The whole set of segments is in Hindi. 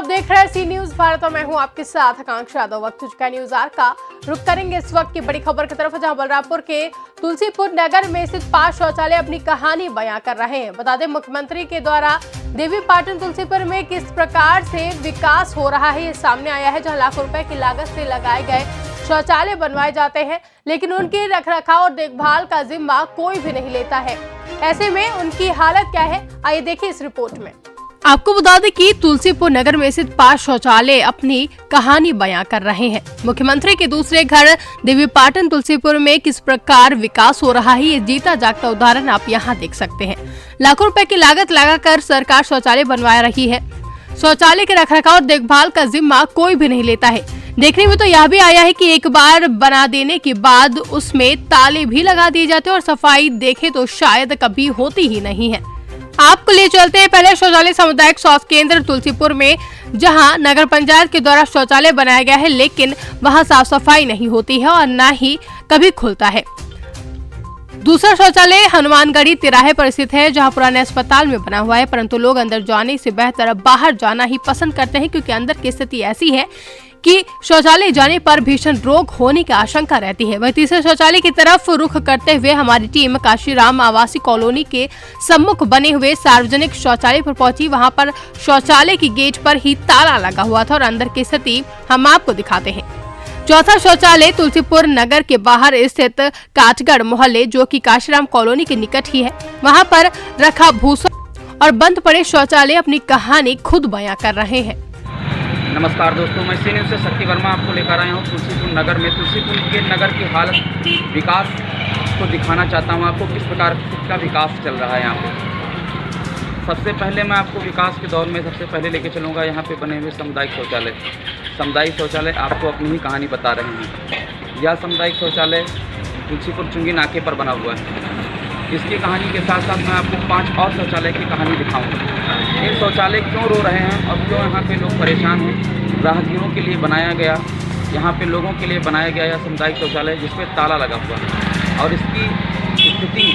आप देख रहे हैं सी न्यूज भारत और मैं हूं आपके साथ आकांक्षा यादव। वक्त हो चुका है न्यूज आर का। रुक करेंगे इस वक्त की बड़ी खबर की तरफ, जहां बलरामपुर के तुलसीपुर नगर में स्थित 5 शौचालय अपनी कहानी बयां कर रहे हैं। बता दें, मुख्यमंत्री के द्वारा देवीपाटन तुलसीपुर में किस प्रकार से विकास हो रहा है ये सामने आया है, जहां लाखों रुपए की लागत से लगाए गए शौचालय बनवाए जाते हैं, लेकिन उनके रखरखाव और देखभाल का जिम्मा कोई भी नहीं लेता है। ऐसे में उनकी हालत क्या है, आइए देखिए इस रिपोर्ट में। आपको बता दें कि तुलसीपुर नगर में स्थित 5 शौचालय अपनी कहानी बयां कर रहे हैं। मुख्यमंत्री के दूसरे घर देवीपाटन तुलसीपुर में किस प्रकार विकास हो रहा है, ये जीता जागता उदाहरण आप यहां देख सकते हैं। लाखों रुपए की लागत लगाकर सरकार शौचालय बनवा रही है। शौचालय के रखरखाव और देखभाल का जिम्मा कोई भी नहीं लेता है। देखने में तो यह भी आया है कि एक बार बना देने के बाद उसमें ताले भी लगा दिए जाते हैं और सफाई देखे तो शायद कभी होती ही नहीं है। आपको ले चलते हैं पहले शौचालय सामुदायिक स्वास्थ्य केंद्र तुलसीपुर में, जहां नगर पंचायत के द्वारा शौचालय बनाया गया है, लेकिन वहां साफ सफाई नहीं होती है और न ही कभी खुलता है। दूसरा शौचालय हनुमानगढ़ी तिराहे पर स्थित है, जहां पुराने अस्पताल में बना हुआ है, परंतु लोग अंदर जाने से बेहतर बाहर जाना ही पसंद करते हैं, क्योंकि अंदर की स्थिति ऐसी है कि शौचालय जाने पर भीषण रोग होने की आशंका रहती है। वहीं तीसरे शौचालय की तरफ रुख करते हुए हमारी टीम काशीराम आवासीय कॉलोनी के सम्मुख बने हुए सार्वजनिक शौचालय पर पहुंची। वहां पर शौचालय की गेट पर ही ताला लगा हुआ था और अंदर की स्थिति हम आपको दिखाते हैं। चौथा शौचालय तुलसीपुर नगर के बाहर स्थित काटगढ़ मोहल्ले, जो कि काशीराम कॉलोनी के निकट ही है, वहां पर रखा भूसा और बंद पड़े शौचालय अपनी कहानी खुद बयां कर रहे हैं। नमस्कार दोस्तों, मैं सी न्यूज़ से शक्ति वर्मा आपको लेकर आया हूँ तुलसीपुर नगर में। तुलसीपुर के नगर की हालत, विकास को दिखाना चाहता हूँ आपको, किस प्रकार का विकास चल रहा है यहाँ पे। सबसे पहले मैं आपको विकास के दौर में सबसे पहले लेके चलूँगा यहाँ पे बने हुए सामुदायिक शौचालय। सामुदायिक शौचालय आपको अपनी ही कहानी बता रहे हैं। यह सामुदायिक शौचालय तुलसीपुर चुंगी नाके पर बना हुआ है। इसकी कहानी के साथ साथ मैं आपको 5 और शौचालय की कहानी दिखाऊंगा। इन शौचालय क्यों रो रहे हैं और क्यों यहाँ पे लोग परेशान हैं। राहगीरों के लिए बनाया गया, यहाँ पे लोगों के लिए बनाया गया यह सामुदायिक शौचालय, जिसपे ताला लगा हुआ है, और इसकी स्थिति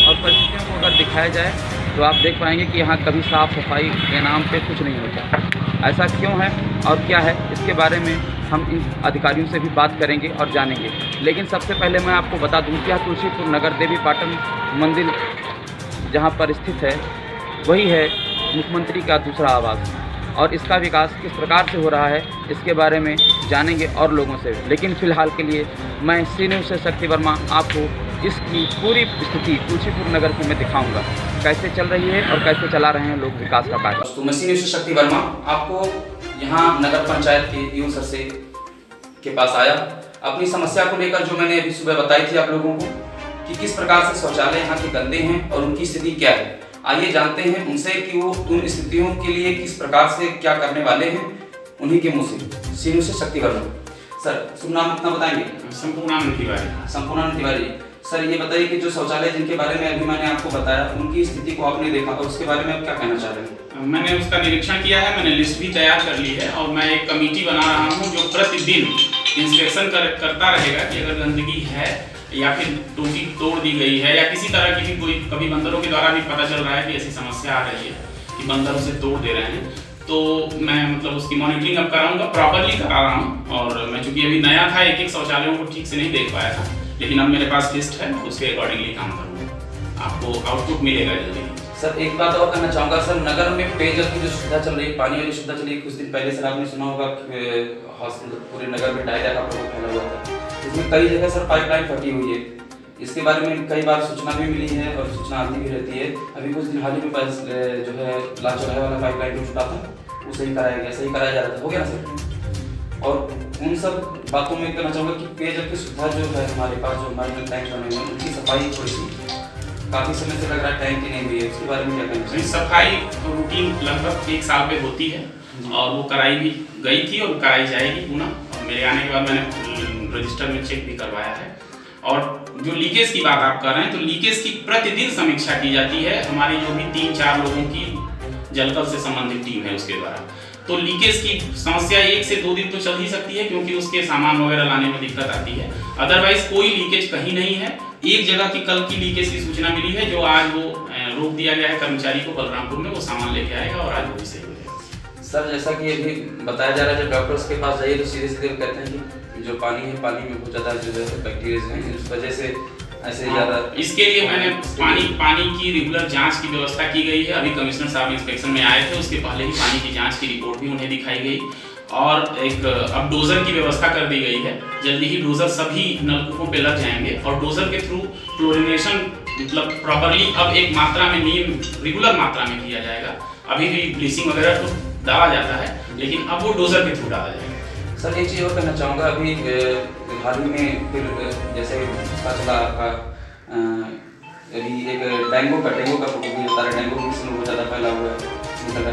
और परिस्थितियों को अगर दिखाया जाए तो आप देख पाएंगे कि यहाँ कभी साफ़ सफाई के नाम पे कुछ नहीं होता। ऐसा क्यों है और क्या है, इसके बारे में हम इन अधिकारियों से भी बात करेंगे और जानेंगे। लेकिन सबसे पहले मैं आपको बता दूं कि तुलसीपुर नगर देवीपाटन मंदिर जहां पर स्थित है, वही है मुख्यमंत्री का दूसरा आवास, और इसका विकास किस प्रकार से हो रहा है इसके बारे में जानेंगे और लोगों से। लेकिन फिलहाल के लिए मैं सी न्यूज़ से शक्ति वर्मा आपको इसकी पूरी स्थिति तुलसीपुर नगर की मैं दिखाऊंगा, कैसे चल रही है और कैसे चला रहे हैं लोग विकास का कार्य। तो मैं सी न्यूज़ से शक्ति वर्मा आपको यहाँ नगर पंचायत के यूं सर से के पास आया अपनी समस्या को लेकर, जो मैंने अभी सुबह बताई थी आप लोगों को कि किस प्रकार से शौचालय यहाँ के गंदे हैं और उनकी स्थिति क्या है। आइए जानते हैं उनसे कि वो उन स्थितियों के लिए किस प्रकार से क्या करने वाले हैं, उन्हीं के मुँह से। सी न्यूज़ से शक्ति वर्मा। सर शुभ नाम अपना बताएंगे? संपूर्णानंद तिवारी। संपूर्णानंद तिवारी। सर ये बताइए कि जो शौचालय जिनके बारे में अभी मैंने आपको बताया, उनकी स्थिति को आपने देखा और उसके बारे में आप क्या कहना चाह रहे हैं? मैंने उसका निरीक्षण किया है, मैंने लिस्ट भी तैयार कर ली है और मैं एक कमेटी बना रहा हूँ जो प्रतिदिन इंस्पेक्शन करता रहेगा कि अगर गंदगी है या फिर टूटी तोड़ दी गई है या किसी तरह की भी कोई, कभी बंदरों के द्वारा भी पता चल रहा है कि ऐसी समस्या आ रही है कि बंदर उसे तोड़ दे रहे हैं, तो मैं मतलब उसकी मॉनिटरिंग अब कराऊंगा, प्रॉपरली करा रहा हूँ। और मैं चूँकि अभी नया था, एक शौचालयों को ठीक से नहीं देख पाया था, लेकिन अब मेरे पास लिस्ट है, उसके अकॉर्डिंगली काम करूँगा। आपको आउटपुट मिलेगा जल्दी। सर एक बात और करना चाहूँगा, सर नगर में पेयजल की जो सुविधा चल रही है, पानी वाली सुविधा चल रही है, कुछ दिन पहले सर आपने सुना होगा हॉस्पिटल पूरे नगर में डायरिया का प्रकोप फैला हुआ था, इसमें कई जगह सर पाइपलाइन फटी हुई है। इसके बारे में कई बार सूचना भी मिली है और सूचना आती भी रहती है। अभी कुछ दिन हाल ही में जो है लाल चौराहे वाला पाइपलाइन जो फटा था वो सही कराया गया, सही कराया जा रहा था, हो गया ना सर। और उन सब बातों में कहना चाहूँगा कि पेयजल की सुविधा जो है हमारे पास, जो हमारे टैंक बने हुए हैं, उनकी सफाई थोड़ी सी काफ़ी समय से लग रहा है टैंक की नहीं हुई है, उसके बारे में क्या कहना चाहिए? सफाई रूटीन लगभग 1 साल पे होती है और वो कराई भी गई थी और कराई जाएगी पुनः। और मेरे आने के बाद मैंने रजिस्टर में चेक भी करवाया है। और जो लीकेज की बात आप कर रहे हैं, तो लीकेज की प्रतिदिन समीक्षा की जाती है हमारी जो भी 3-4 लोगों की जलकल से संबंधित टीम है उसके द्वारा। तो लीकेज की समस्या 1 से 2 दिन तो चल ही सकती है, क्योंकि उसके सामान वगैरह लाने में दिक्कत आती है। अदरवाइज कोई लीकेज कहीं नहीं है। एक जगह की कल की लीकेज की सूचना मिली है, जो आज वो रोक दिया गया है कर्मचारी को बलरामपुर में, वो सामान लेके आएगा और आज वो भी सही हो जाएगा। सर जैसा कि अभी बताया जा रहा है, जब डॉक्टर्स के पास जाइए तो सीधे सीधे कहते हैं कि जो पानी है, पानी में बहुत ज़्यादा जो है बैक्टीरिया हैं, इस वजह से ऐसे ज़्यादा। इसके लिए मैंने पानी की रेगुलर जांच की व्यवस्था की गई है। अभी कमिश्नर साहब इंस्पेक्शन में आए थे, उसके पहले ही पानी की जांच की रिपोर्ट भी उन्हें दिखाई गई और एक अब डोजर की व्यवस्था कर दी गई है। जल्दी ही डोजर सभी नलकूपों पे लग जाएंगे और डोजर के थ्रू क्लोरिनेशन मतलब प्रॉपरली अब एक मात्रा में रेगुलर मात्रा में किया जाएगा। अभी भी ब्लीचिंग वगैरह तो डाला जाता है, लेकिन अब वो डोजर के थ्रू डाला जाएगा। सर एक चीज़ और कहना चाहूँगा, अभी हाल ही में फिर जैसे पता चला आपका अभी एक डेंगू का भी बता रहे, डेंगू भी बहुत ज़्यादा फैला हुआ है,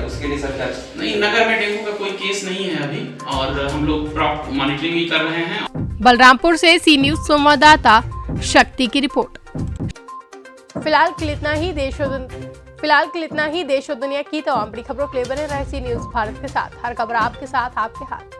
उसके लिए सर क्या? नहीं, नगर में डेंगू का कोई केस नहीं है अभी और हम लोग प्रॉपर मॉनिटरिंग भी कर रहे हैं। बलरामपुर से सी न्यूज संवाददाता शक्ति की रिपोर्ट। फिलहाल के लिए इतना ही देश और दुनिया की तमाम बड़ी खबरों के लिए बने रहे सी न्यूज भारत के साथ। हर खबर आपके साथ, आपके हाथ।